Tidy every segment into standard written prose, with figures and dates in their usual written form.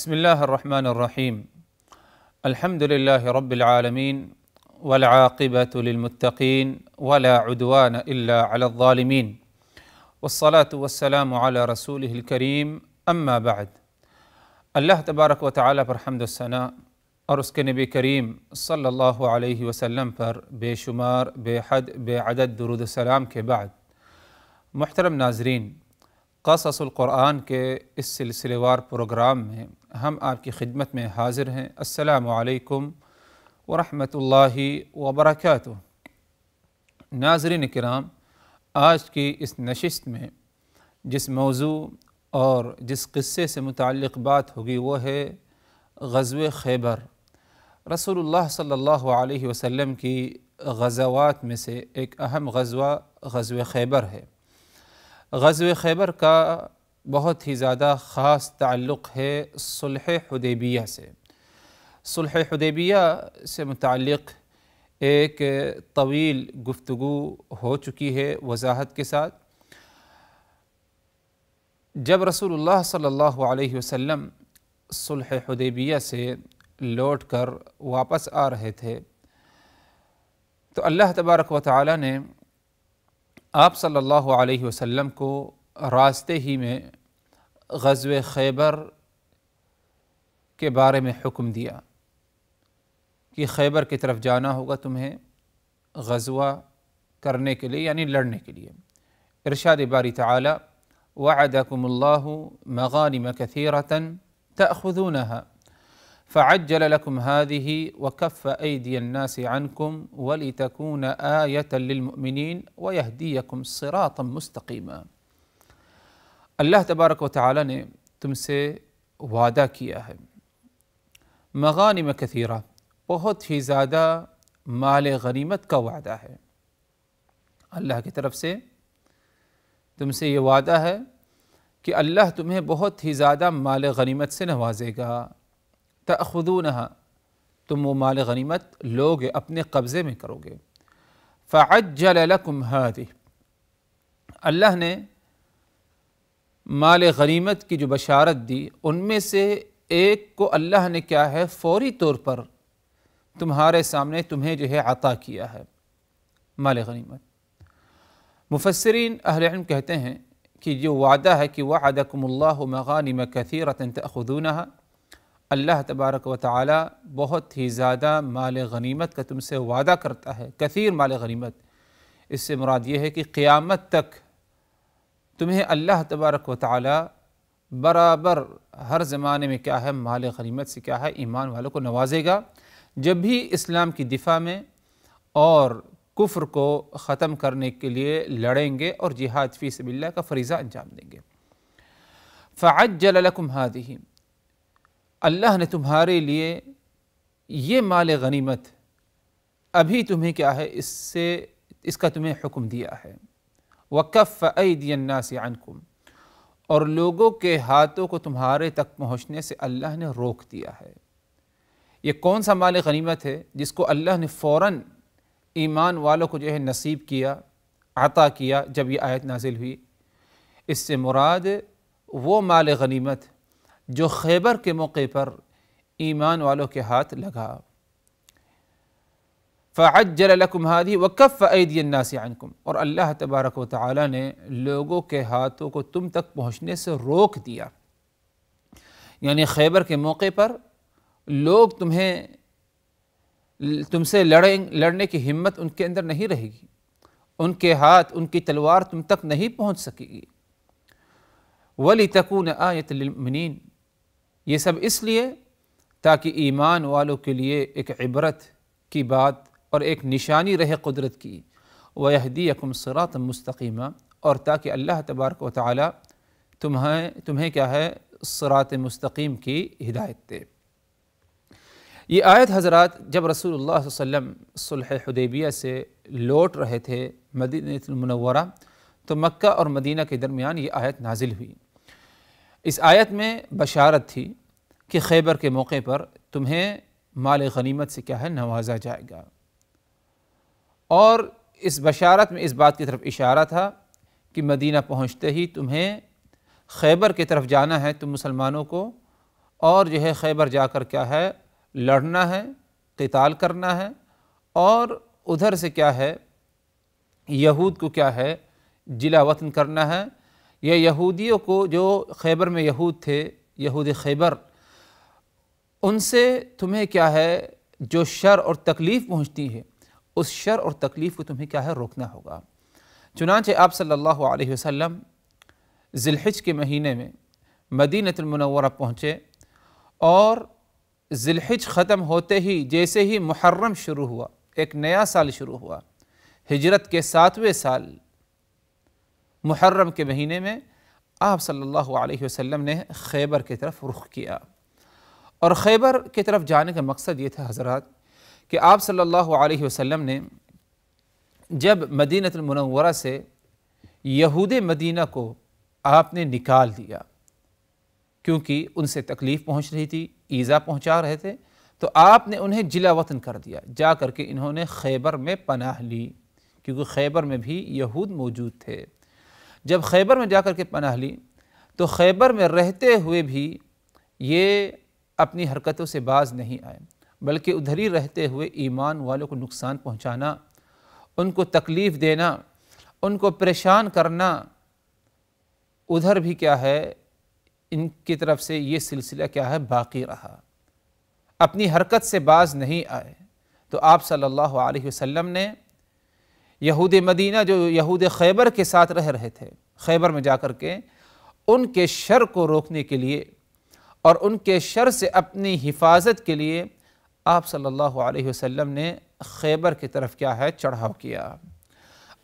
بسم الله الرحمن الرحيم. الحمد لله رب العالمين والعاقبة للمتقين ولا عدوان إلا على الظالمين والصلاة والسلام على رسوله الكريم اما بعد. اللہ تبارک و تعالیٰ پر حمد و ثنا اور اس کے نبی کریم صلی اللہ علیہ وسلم پر بے شمار بے حد بے عدد درود و سلام کے بعد، محترم ناظرین، قصص القرآن کے اس سلسلے وار پروگرام میں ہم آپ کی خدمت میں حاضر ہیں۔ السلام علیکم ورحمۃ اللہ وبرکاتہ۔ ناظرین کرام، آج کی اس نشست میں جس موضوع اور جس قصے سے متعلق بات ہوگی وہ ہے غزوہ خیبر۔ رسول اللہ صلی اللہ علیہ وسلم کی غزوات میں سے ایک اہم غزوہ خیبر ہے۔ غزوہ خیبر کا بہت ہی زیادہ خاص تعلق ہے صلح حدیبیہ سے۔ صلح حدیبیہ سے متعلق ایک طویل گفتگو ہو چکی ہے وضاحت کے ساتھ۔ جب رسول اللہ صلی اللہ علیہ وسلم صلح حدیبیہ سے لوٹ کر واپس آ رہے تھے تو اللہ تبارک و تعالی نے آپ صلی اللہ علیہ وسلم کو راستے ہی میں غزوہ خیبر کے بارے میں حکم دیا کہ خیبر کی طرف جانا ہوگا تمہیں غزوہ کرنے کے لیے، یعنی لڑنے کے لیے۔ ارشاد باری تعالی: وعدکم اللہ مغانم کثیرۃ تأخذونها فعجل لكم هذه وكف أيدي الناس عنكم ولتكون آية للمؤمنين ويهديكم صراطا مستقيما۔ اللہ تبارک و تعالی نے تم سے وعدہ کیا ہے مغانم کثیرہ، بہت ہی زیادہ مال غنیمت کا وعدہ ہے۔ اللہ کی طرف سے تم سے یہ وعدہ ہے کہ اللہ تمہیں بہت ہی زیادہ مال غنیمت سے نوازے گا۔ تأخذونها، تم وہ مال غنیمت لوگ اپنے قبضے میں کرو گے۔ فعجل لکم هذه، اللہ نے مال غنیمت کی جو بشارت دی ان میں سے ایک کو اللہ نے کیا ہے فوری طور پر تمہارے سامنے تمہیں جو ہے عطا کیا ہے، مال غنیمت۔ مفسرین اہل علم کہتے ہیں کہ جو وعدہ ہے کہ وعدکم اللہ مغانم کثیرۃ تأخذونها، اللہ تبارک و تعالی بہت ہی زیادہ مال غنیمت کا تم سے وعدہ کرتا ہے، کثیر مال غنیمت۔ اس سے مراد یہ ہے کہ قیامت تک تمہیں اللہ تبارک و تعالی برابر ہر زمانے میں کیا ہے مال غنیمت سے کیا ہے ایمان والوں کو نوازے گا، جب بھی اسلام کی دفاع میں اور کفر کو ختم کرنے کے لیے لڑیں گے اور جہاد فی سبیل اللہ کا فریضہ انجام دیں گے۔ فعجل لکم هذه، اللہ نے تمہارے لیے یہ مال غنیمت ابھی تمہیں کیا ہے اس کا تمہیں حکم دیا ہے۔ وَكَفَّ أَيْدِيَ النَّاسِ عَنْكُمْ، اور لوگوں کے ہاتھوں کو تمہارے تک پہنچنے سے اللہ نے روک دیا ہے۔ یہ کون سا مال غنیمت ہے جس کو اللہ نے فوراً ایمان والوں کو جو ہے نصیب کیا، عطا کیا جب یہ آیت نازل ہوئی؟ اس سے مراد وہ مال غنیمت جو خیبر کے موقع پر ایمان والوں کے ہاتھ لگا۔ فعجل لکم هذه وکف ایدی الناس عنکم، اور اللہ تبارک و تعالی نے لوگوں کے ہاتھوں کو تم تک پہنچنے سے روک دیا، یعنی خیبر کے موقع پر لوگ تم سے لڑنے کی ہمت ان کے اندر نہیں رہے گی، ان کے ہاتھ، ان کی تلوار تم تک نہیں پہنچ سکے گی۔ وَلِتَكُونَ آیَةً لِلْمُؤْمِنِينَ، یہ سب اس لیے تاکہ ایمان والوں کے لیے ایک عبرت کی بات اور ایک نشانی رہے قدرت کی۔ وَيَهْدِيَكُمْ صِرَاطًا مُسْتَقِيمًا، اور تاکہ اللہ تبارک و تعالی تمہیں کیا ہے صراط مستقیم کی ہدایت دے۔ یہ آیت حضرات جب رسول اللہ صلی اللہ علیہ وسلم صلح حدیبیہ سے لوٹ رہے تھے مدینہ المنورہ تو مکہ اور مدینہ کے درمیان یہ آیت نازل ہوئی۔ اس آیت میں بشارت تھی کہ خیبر کے موقع پر تمہیں مال غنیمت سے کیا ہے نوازا جائے گا، اور اس بشارت میں اس بات کی طرف اشارہ تھا کہ مدینہ پہنچتے ہی تمہیں خیبر کی طرف جانا ہے تم مسلمانوں کو، اور جو ہے خیبر جا کر کیا ہے لڑنا ہے، قتال کرنا ہے، اور ادھر سے کیا ہے یہود کو کیا ہے جلا وطن کرنا ہے، یا یہودیوں کو جو خیبر میں یہود تھے، یہود خیبر، ان سے تمہیں کیا ہے جو شر اور تکلیف پہنچتی ہے اس شر اور تکلیف کو تمہیں کیا ہے روکنا ہوگا۔ چنانچہ آپ صلی اللہ علیہ وسلم ذی الحج کے مہینے میں مدینہ المنورہ پہنچے، اور ذی الحج ختم ہوتے ہی جیسے ہی محرم شروع ہوا، ایک نیا سال شروع ہوا، ہجرت کے 7ویں سال محرم کے مہینے میں آپ صلی اللہ علیہ وسلم نے خیبر کی طرف رخ کیا۔ اور خیبر کی طرف جانے کا مقصد یہ تھا حضرات کہ آپ صلی اللہ علیہ وسلم نے جب مدینہ المنورہ سے یہود مدینہ کو آپ نے نکال دیا، کیونکہ ان سے تکلیف پہنچ رہی تھی، ایذا پہنچا رہے تھے، تو آپ نے انہیں جلا وطن کر دیا، جا کر کے انہوں نے خیبر میں پناہ لی، کیونکہ خیبر میں بھی یہود موجود تھے۔ جب خیبر میں جا کر کے پناہ لی تو خیبر میں رہتے ہوئے بھی یہ اپنی حرکتوں سے باز نہیں آئے، بلکہ ادھر ہی رہتے ہوئے ایمان والوں کو نقصان پہنچانا، ان کو تکلیف دینا، ان کو پریشان کرنا، ادھر بھی کیا ہے ان کی طرف سے یہ سلسلہ کیا ہے باقی رہا، اپنی حرکت سے باز نہیں آئے۔ تو آپ صلی اللہ علیہ وسلم نے یہود مدینہ جو یہود خیبر کے ساتھ رہ رہے تھے، خیبر میں جا کر کے ان کے شر کو روکنے کے لیے اور ان کے شر سے اپنی حفاظت کے لیے آپ صلی اللہ علیہ وسلم نے خیبر کی طرف کیا ہے چڑھاؤ کیا۔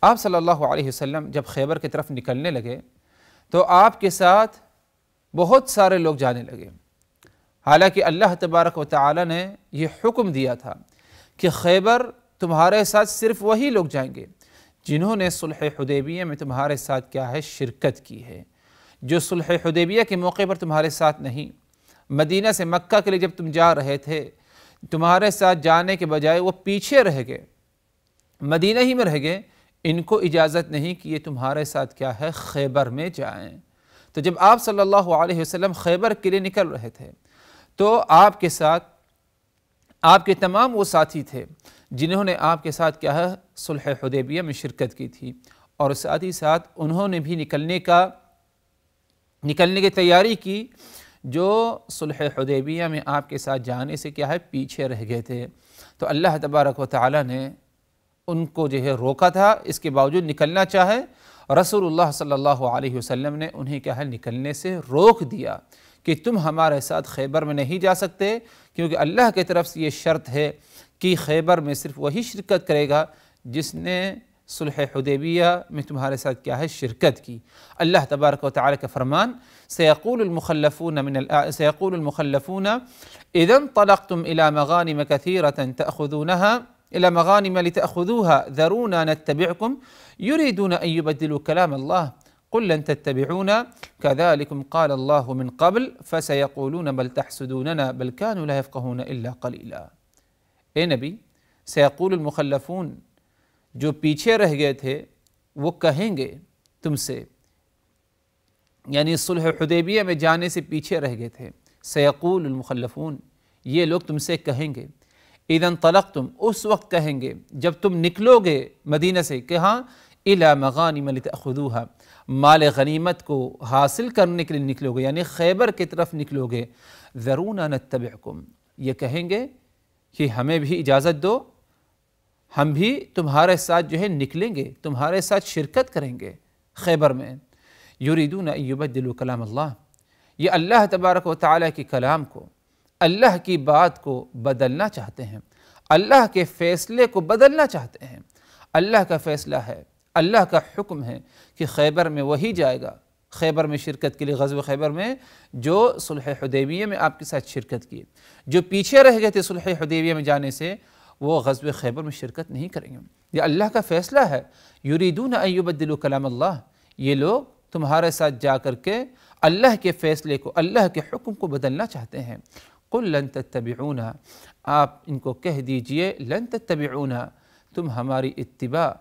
آپ صلی اللہ علیہ وسلم جب خیبر کی طرف نکلنے لگے تو آپ کے ساتھ بہت سارے لوگ جانے لگے، حالانکہ اللہ تبارک و تعالی نے یہ حکم دیا تھا کہ خیبر تمہارے ساتھ صرف وہی لوگ جائیں گے جنہوں نے صلح حدیبیہ میں تمہارے ساتھ کیا ہے شرکت کی ہے، جو صلح حدیبیہ کے موقع پر تمہارے ساتھ نہیں، مدینہ سے مکہ کے لیے جب تم جا رہے تھے تمہارے ساتھ جانے کے بجائے وہ پیچھے رہ گئے، مدینہ ہی میں رہ گئے، ان کو اجازت نہیں کہ یہ تمہارے ساتھ کیا ہے خیبر میں جائیں۔ تو جب آپ صلی اللہ علیہ وسلم خیبر کے لیے نکل رہے تھے تو آپ کے ساتھ آپ کے تمام وہ ساتھی تھے جنہوں نے آپ کے ساتھ کیا ہے صلح حدیبیہ میں شرکت کی تھی، اور ساتھ ہی ساتھ انہوں نے بھی نکلنے کی تیاری کی جو صلح حدیبیہ میں آپ کے ساتھ جانے سے کیا ہے پیچھے رہ گئے تھے۔ تو اللہ تبارک و تعالی نے ان کو جو ہے روکا تھا، اس کے باوجود نکلنا چاہے، رسول اللہ صلی اللہ علیہ وسلم نے انہیں کیا ہے نکلنے سے روک دیا کہ تم ہمارے ساتھ خیبر میں نہیں جا سکتے، کیونکہ اللہ کی طرف سے یہ شرط ہے کہ خیبر میں صرف وہی شرکت کرے گا جس نے صلح حدیبیہ میں تمہارے ساتھ کیا ہے شرکت کی۔ اللہ تبارک و تعالی کا فرمان سيقول المخلفون إذا انطلقتم إلى مغانم كثيرة تأخذونها إلى مغانم لتأخذوها ذرونا نتبعكم يريدون أن يبدلوا كلام الله قل لن تتبعونا كذلكم قال الله من قبل فسيقولون بل تحسدوننا بل كانوا لا يفقهون إلا قليلا۔ اے نبی، سيقول المخلفون، جو پیچھے رہ گئے تھے وہ کہیں گے تم سے، یعنی صلح حدیبیہ میں جانے سے پیچھے رہ گئے تھے، سيقول المخلفون، یہ لوگ تم سے کہیں گے، اذا انطلقتم، اس وقت کہیں گے جب تم نکلو گے مدینہ سے، کہاں؟ الى مغانم لتأخذوها، مال غنیمت کو حاصل کرنے کے لیے نکلو گے، یعنی خیبر کی طرف نکلو گے، ذرونا نتبعکم، یہ کہیں گے کہ ہمیں بھی اجازت دو، ہم بھی تمہارے ساتھ جو ہے نکلیں گے، تمہارے ساتھ شرکت کریں گے خیبر میں۔ یریدون ان یبدلوا کلام اللہ، یہ اللہ تبارک و تعالیٰ کے کلام کو، اللہ کی بات کو بدلنا چاہتے ہیں، اللہ کے فیصلے کو بدلنا چاہتے ہیں۔ اللہ کا فیصلہ ہے، اللہ کا حکم ہے کہ خیبر میں وہی جائے گا، خیبر میں شرکت کے لیے، غزوہ خیبر میں جو صلح حدیبیہ میں آپ کے ساتھ شرکت کی، جو پیچھے رہ گئے تھے صلح حدیبیہ میں جانے سے، وہ غزوہ خیبر میں شرکت نہیں کریں گے۔ یہ اللہ کا فیصلہ ہے۔ یریدون ان یبدلوا کلام اللہ، یہ لوگ تمہارے ساتھ جا کر کے اللہ کے فیصلے کو، اللہ کے حکم کو بدلنا چاہتے ہیں۔ قل لن تتبعونا، آپ ان کو کہہ دیجئے لن تتبعونا، تم ہماری اتباع،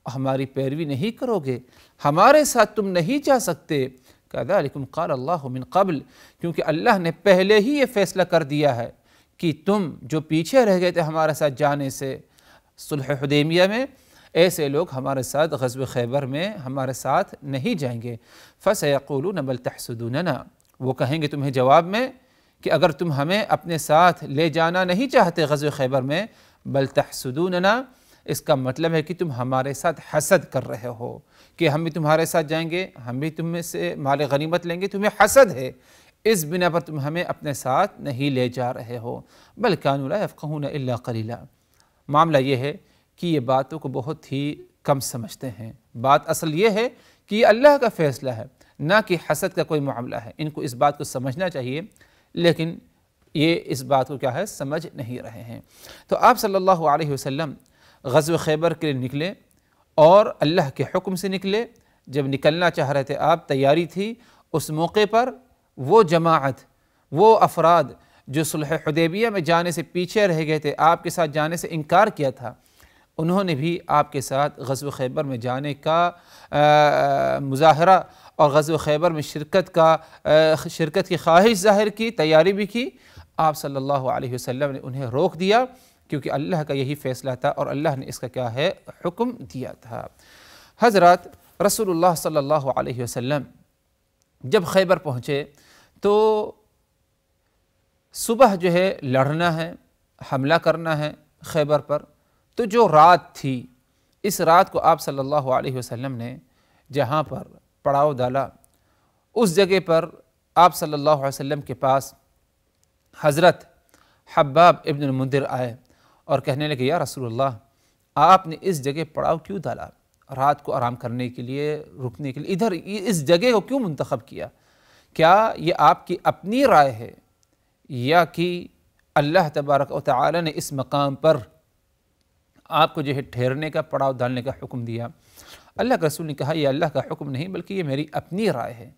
ہماری پیروی نہیں کرو گے، ہمارے ساتھ تم نہیں جا سکتے، کذالکم قال اللہ من قبل، کیونکہ اللہ نے پہلے ہی یہ فیصلہ کر دیا ہے کہ تم جو پیچھے رہ گئے تھے ہمارے ساتھ جانے سے صلح حدیبیہ میں، ایسے لوگ ہمارے ساتھ غزوہ خیبر میں ہمارے ساتھ نہیں جائیں گے۔ فَسَيَقُولُونَ بَلْ تَحْسُدُونَنَا، وہ کہیں گے تمہیں جواب میں کہ اگر تم ہمیں اپنے ساتھ لے جانا نہیں چاہتے غزوہ خیبر میں، بل تحسدوننا، اس کا مطلب ہے کہ تم ہمارے ساتھ حسد کر رہے ہو کہ ہم بھی تمہارے ساتھ جائیں گے، ہم بھی تم میں سے مال غنیمت لیں گے، تمہیں حسد ہے، اس بنا پر تم ہمیں اپنے ساتھ نہیں لے جا رہے ہو۔ بل كانوا لا يفقهون الا قليلا، معاملہ یہ ہے کہ یہ باتوں کو بہت ہی کم سمجھتے ہیں۔ بات اصل یہ ہے کہ یہ اللہ کا فیصلہ ہے، نہ کہ حسد کا کوئی معاملہ ہے۔ ان کو اس بات کو سمجھنا چاہیے، لیکن یہ اس بات کو کیا ہے سمجھ نہیں رہے ہیں۔ تو آپ صلی اللہ علیہ وسلم غزوہ خیبر کے لیے نکلے اور اللہ کے حکم سے نکلے۔ جب نکلنا چاہ رہے تھے آپ، تیاری تھی، اس موقع پر وہ جماعت، وہ افراد جو صلح حدیبیہ میں جانے سے پیچھے رہ گئے تھے، آپ کے ساتھ جانے سے انکار کیا تھا، انہوں نے بھی آپ کے ساتھ غزوہ خیبر میں جانے کا مظاہرہ اور غزوہ خیبر میں شرکت کی خواہش ظاہر کی، تیاری بھی کی۔ آپ صلی اللہ علیہ وسلم نے انہیں روک دیا، کیونکہ اللہ کا یہی فیصلہ تھا اور اللہ نے اس کا کیا ہے حکم دیا تھا۔ حضرات، رسول اللہ صلی اللہ علیہ وسلم جب خیبر پہنچے تو صبح جو ہے لڑنا ہے، حملہ کرنا ہے خیبر پر، تو جو رات تھی، اس رات کو آپ صلی اللہ علیہ وسلم نے جہاں پر پڑاؤ ڈالا، اس جگہ پر آپ صلی اللہ علیہ وسلم کے پاس حضرت حباب ابن المنذر آئے اور کہنے لگے یا رسول اللہ، آپ نے اس جگہ پڑاؤ کیوں ڈالا؟ رات کو آرام کرنے کے لیے، رکنے کے لیے ادھر اس جگہ کو کیوں منتخب کیا؟ کیا یہ آپ کی اپنی رائے ہے یا کہ اللہ تبارک و تعالی نے اس مقام پر آپ کو جو ہے ٹھہرنے کا، پڑاؤ ڈالنے کا حکم دیا؟ اللہ کے رسول نے کہا یہ اللہ کا حکم نہیں بلکہ یہ میری اپنی رائے ہے۔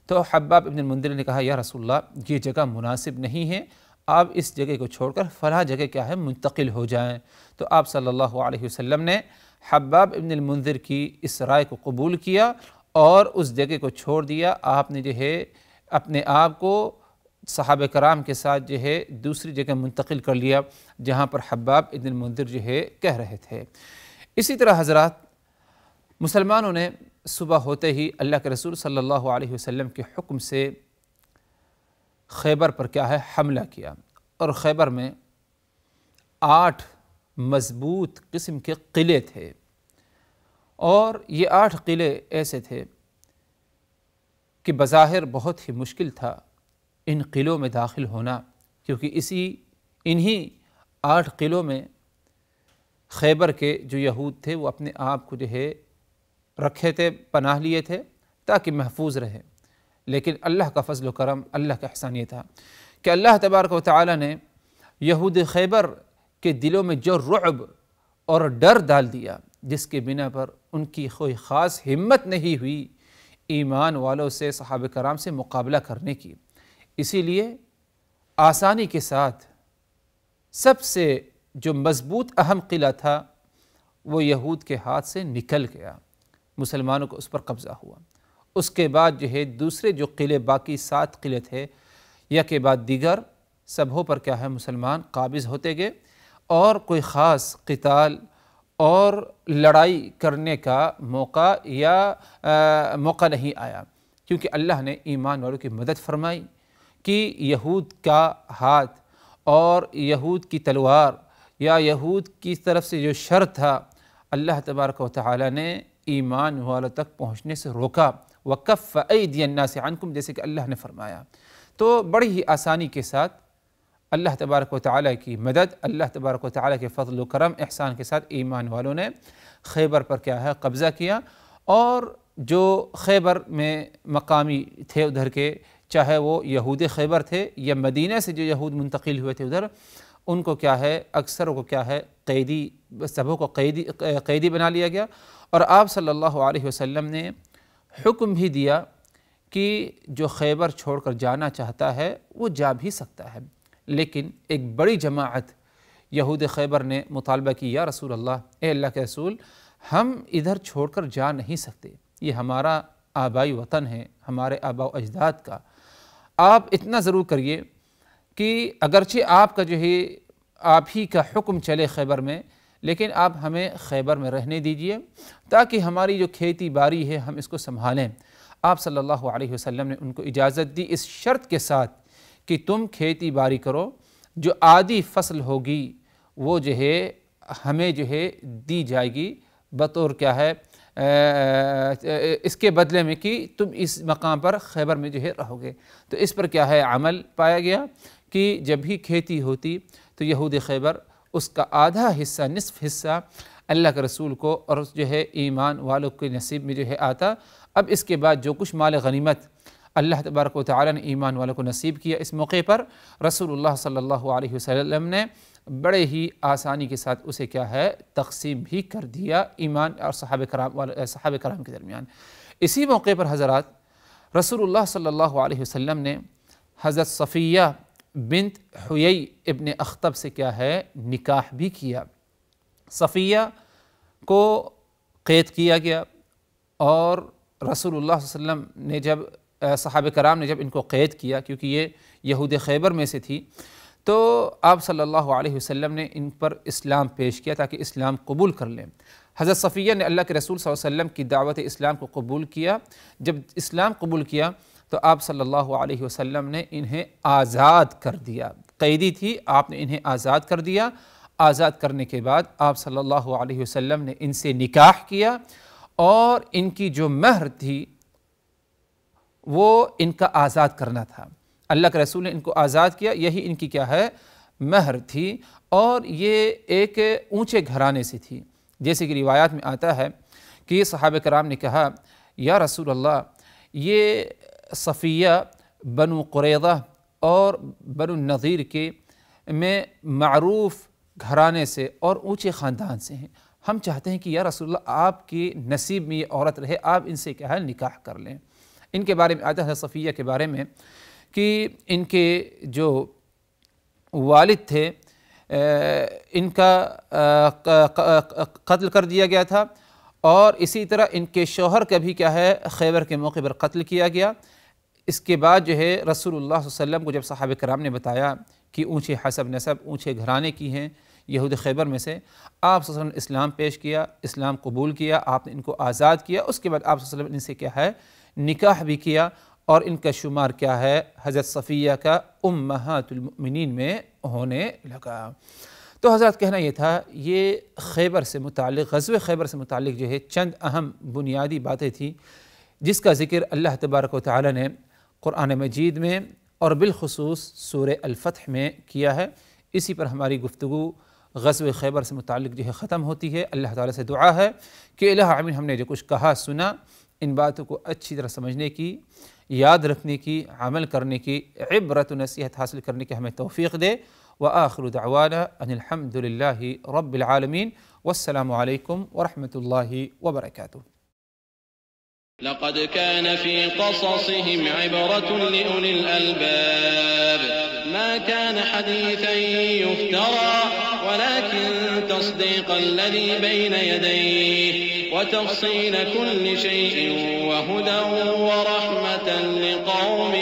تو حباب ابن المنذر نے کہا یا رسول اللہ، یہ جگہ مناسب نہیں ہے، آپ اس جگہ کو چھوڑ کر فلاں جگہ کیا ہے منتقل ہو جائیں۔ تو آپ صلی اللہ علیہ وسلم نے حباب ابن المنذر کی اس رائے کو قبول کیا اور اس جگہ کو چھوڑ دیا۔ آپ نے جو ہے اپنے آپ کو صحابہ کرام کے ساتھ جو ہے دوسری جگہ منتقل کر لیا جہاں پر حباب ابن المنذر جو ہے کہہ رہے تھے۔ اسی طرح حضرات، مسلمانوں نے صبح ہوتے ہی اللہ کے رسول صلی اللہ علیہ وسلم کے حکم سے خیبر پر کیا ہے حملہ کیا، اور خیبر میں 8 مضبوط قسم کے قلعے تھے، اور یہ 8 قلعے ایسے تھے کہ بظاہر بہت ہی مشکل تھا ان قلعوں میں داخل ہونا، کیونکہ انہی 8 قلعوں میں خیبر کے جو یہود تھے وہ اپنے آپ کو جو ہے رکھے تھے، پناہ لیے تھے تاکہ محفوظ رہے۔ لیکن اللہ کا فضل و کرم، اللہ کا احسان یہ تھا کہ اللہ تبارک و تعالی نے یہود خیبر کے دلوں میں جو رعب اور ڈر ڈال دیا، جس کے بنا پر ان کی کوئی خاص ہمت نہیں ہوئی ایمان والوں سے، صحابہ کرام سے مقابلہ کرنے کی۔ اسی لیے آسانی کے ساتھ سب سے جو مضبوط اہم قلعہ تھا وہ یہود کے ہاتھ سے نکل گیا، مسلمانوں کو اس پر قبضہ ہوا۔ اس کے بعد جو ہے دوسرے جو قلعے، باقی 7 قلعے تھے، یا کے بعد دیگر سبھوں پر کیا ہے مسلمان قابض ہوتے گئے، اور کوئی خاص قتال اور لڑائی کرنے کا موقع نہیں آیا، کیونکہ اللہ نے ایمان والوں کی مدد فرمائی کہ یہود کا ہاتھ اور یہود کی تلوار یا یہود کی طرف سے جو شر تھا، اللہ تبارک و تعالی نے ایمان والوں تک پہنچنے سے روکا۔ وَكَفَّ أَيْدِيَ النَّاسِ عَنْكُمْ، جیسے کہ اللہ نے فرمایا۔ تو بڑی ہی آسانی کے ساتھ اللہ تبارک و تعالی کی مدد، اللہ تبارک و تعالی کے فضل و کرم احسان کے ساتھ ایمان والوں نے خیبر پر کیا ہے قبضہ کیا، اور جو خیبر میں مقامی تھے ادھر کے، چاہے وہ یہود خیبر تھے یا مدینہ سے جو یہود منتقل ہوئے تھے ادھر، ان کو کیا ہے اکثر کو کیا ہے قیدی، سبوں کو قیدی بنا لیا گیا۔ اور آپ صلی اللہ علیہ وسلم نے حکم بھی دیا کہ جو خیبر چھوڑ کر جانا چاہتا ہے وہ جا بھی سکتا ہے، لیکن ایک بڑی جماعت یہود خیبر نے مطالبہ کی یا رسول اللہ، اے اللہ کے رسول، ہم ادھر چھوڑ کر جا نہیں سکتے، یہ ہمارا آبائی وطن ہے، ہمارے آباء و اجداد کا، آپ اتنا ضرور کریے کہ اگرچہ آپ کا جو ہے آپ ہی کا حکم چلے خیبر میں، لیکن آپ ہمیں خیبر میں رہنے دیجئے تاکہ ہماری جو کھیتی باڑی ہے ہم اس کو سنبھالیں۔ آپ صلی اللہ علیہ وسلم نے ان کو اجازت دی اس شرط کے ساتھ کہ تم کھیتی باڑی کرو، جو آدھی فصل ہوگی وہ جو ہے ہمیں جو ہے دی جائے گی بطور کیا ہے اس کے بدلے میں کہ تم اس مقام پر خیبر میں جو ہے رہو گے۔ تو اس پر کیا ہے عمل پایا گیا کہ جب بھی کھیتی ہوتی تو یہود خیبر اس کا آدھا حصہ، نصف حصہ اللہ کے رسول کو اور جو ہے ایمان والوں کے نصیب میں جو ہے آتا۔ اب اس کے بعد جو کچھ مال غنیمت اللہ تبارک و تعالی نے ایمان والوں کو نصیب کیا، اس موقع پر رسول اللہ صلی اللہ علیہ وسلم نے بڑے ہی آسانی کے ساتھ اسے کیا ہے تقسیم بھی کر دیا ایمان اور صحابہ کرام کے درمیان۔ اسی موقع پر حضرات رسول اللہ صلی اللہ علیہ وسلم نے حضرت صفیہ بنت حیی ابن اخطب سے کیا ہے نکاح بھی کیا۔ صفیہ کو قید کیا گیا اور رسول اللہ صلی اللہ علیہ وسلم نے جب صحابہ کرام نے جب ان کو قید کیا، کیونکہ یہ یہود خیبر میں سے تھی، تو آپ صلی اللہ علیہ وسلم نے ان پر اسلام پیش کیا تاکہ اسلام قبول کر لیں۔ حضرت صفیہ نے اللہ کے رسول صلی اللہ علیہ وسلم کی دعوت اسلام کو قبول کیا۔ جب اسلام قبول کیا تو آپ صلی اللہ علیہ وسلم نے انہیں آزاد کر دیا۔ قیدی تھی، آپ نے انہیں آزاد کر دیا۔ آزاد کرنے کے بعد آپ صلی اللہ علیہ وسلم نے ان سے نکاح کیا اور ان کی جو مہر تھی وہ ان کا آزاد کرنا تھا۔ اللہ کے رسول نے ان کو آزاد کیا، یہی ان کی کیا ہے مہر تھی، اور یہ ایک اونچے گھرانے سے تھی۔ جیسے کہ روایات میں آتا ہے کہ صحابہ کرام نے کہا یا رسول اللہ، یہ صفیہ بنو قریظہ اور بنو النضیر کے میں معروف گھرانے سے اور اونچے خاندان سے ہیں، ہم چاہتے ہیں کہ یا رسول اللہ آپ کی نصیب میں یہ عورت رہے، آپ ان سے کیا ہے نکاح کر لیں۔ ان کے بارے میں آتا ہے صفیہ کے بارے میں کہ ان کے جو والد تھے ان کا قتل کر دیا گیا تھا، اور اسی طرح ان کے شوہر کا بھی کیا ہے خیبر کے موقع پر قتل کیا گیا۔ اس کے بعد جو ہے رسول اللہ صلی اللہ علیہ وسلم کو جب صحابہ کرام نے بتایا کہ اونچے حسب نسب اونچے گھرانے کی ہیں یہود خیبر میں سے، آپ صلی اللہ علیہ وسلم نے اسلام پیش کیا، اسلام قبول کیا، آپ نے ان کو آزاد کیا۔ اس کے بعد آپ صلی اللہ علیہ وسلم نے ان سے کیا ہے نکاح بھی کیا، اور ان کا شمار کیا ہے حضرت صفیہ کا امہات المؤمنین میں ہونے لگا۔ تو حضرت کہنا یہ تھا، یہ خیبر سے متعلق غزوہ خیبر سے متعلق جو ہے چند اہم بنیادی باتیں تھیں جس کا ذکر اللہ تبارک و تعالی نے قرآن مجید میں اور بالخصوص سورہ الفتح میں کیا ہے۔ اسی پر ہماری گفتگو غزوہ خیبر سے متعلق جو ہے ختم ہوتی ہے۔ اللہ تعالی سے دعا ہے کہ الہ آمین، ہم نے جو کچھ کہا سنا ان باتوں کو اچھی طرح سمجھنے کی، یاد رکھنے کی، عمل کرنے کی، عبرت و نصیحت حاصل کرنے کی ہمیں توفیق دے۔ وآخر دعوانا ان الحمد للہ رب العالمین، والسلام علیکم ورحمۃ اللہ وبرکاتہ۔ لقد كان في قصصهم عبرة لأولي الألباب ما كان حديثا يفترى ولكن تصديق الذي بين يديه وتفصيل كل شيء وهدى ورحمة لقوم